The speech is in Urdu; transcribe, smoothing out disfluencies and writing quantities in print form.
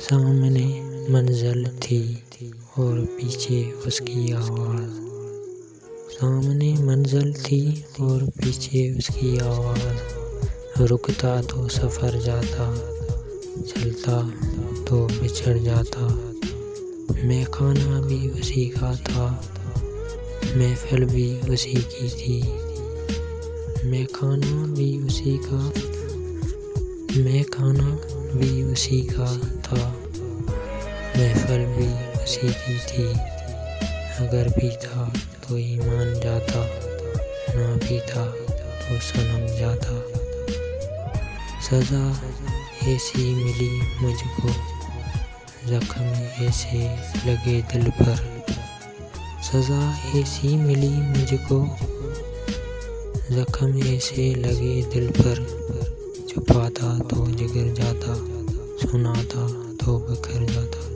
سامنے منزل تھی اور پیچھے اس کی آواز، سامنے منزل تھی اور پیچھے اس کی آواز، رکتا تو سفر جاتا، چلتا تو بچھڑ جاتا، میں کھانا بھی اسی کا تھا، محفل بھی اسی کی تھی، میں کھانا بھی اسی کا تھا، محفل بھی اسی کی تھی، اگر بھی تھا تو ایمان جاتا، نہ بھی تھا تو صنم جاتا، سزا ایسی ملی مجھ کو، زخم ایسے لگے دل پر، سزا ایسی ملی مجھ کو، زخم ایسے لگے دل پر، چھپاتا تو جگر جاتا، سناتا تو بکھر جاتا۔